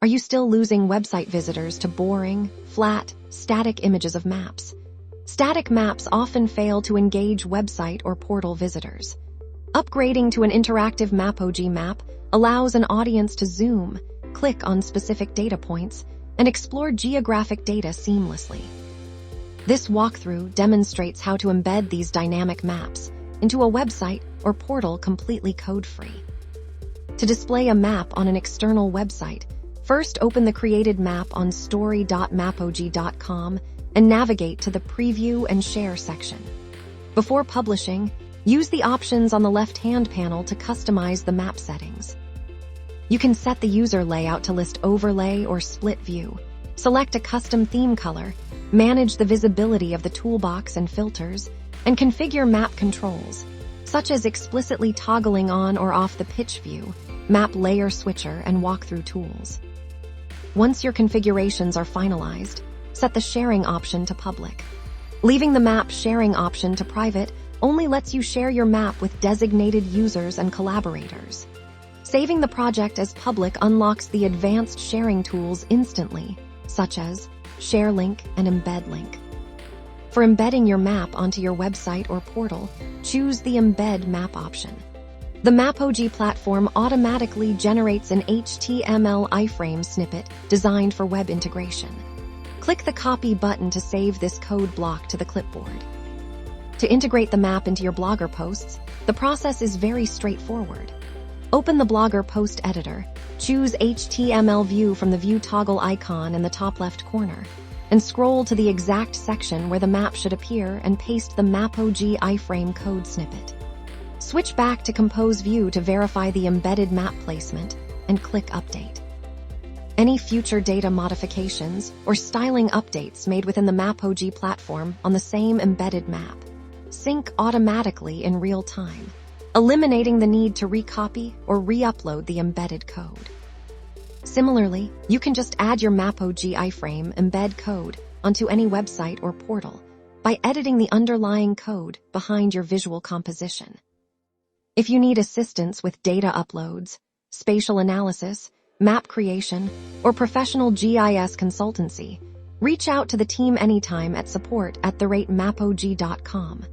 Are you still losing website visitors to boring, flat, static images of maps? Static maps often fail to engage website or portal visitors. Upgrading to an interactive MAPOG map allows an audience to zoom, click on specific data points, and explore geographic data seamlessly. This walkthrough demonstrates how to embed these dynamic maps into a website or portal completely code-free. To display a map on an external website, first open the created map on story.mapog.com and navigate to the Preview and Share section. Before publishing, use the options on the left-hand panel to customize the map settings. You can set the user layout to list overlay or split view, select a custom theme color, manage the visibility of the toolbox and filters, and configure map controls, such as explicitly toggling on or off the pitch view, map layer switcher, and walkthrough tools. Once your configurations are finalized, set the sharing option to public. Leaving the map sharing option to private only lets you share your map with designated users and collaborators. Saving the project as public unlocks the advanced sharing tools instantly, such as Share Link and Embed Link. For embedding your map onto your website or portal, choose the Embed Map option. The MAPOG platform automatically generates an HTML iframe snippet designed for web integration. Click the Copy button to save this code block to the clipboard. To integrate the map into your Blogger posts, the process is very straightforward. Open the Blogger post editor, choose HTML view from the view toggle icon in the top left corner, and scroll to the exact section where the map should appear and paste the MAPOG iframe code snippet. Switch back to Compose View to verify the embedded map placement and click Update. Any future data modifications or styling updates made within the MAPOG platform on the same embedded map sync automatically in real time, eliminating the need to recopy or re-upload the embedded code. Similarly, you can just add your MAPOG iframe embed code onto any website or portal by editing the underlying code behind your visual composition. If you need assistance with data uploads, spatial analysis, map creation, or professional GIS consultancy, reach out to the team anytime at support@mapog.com.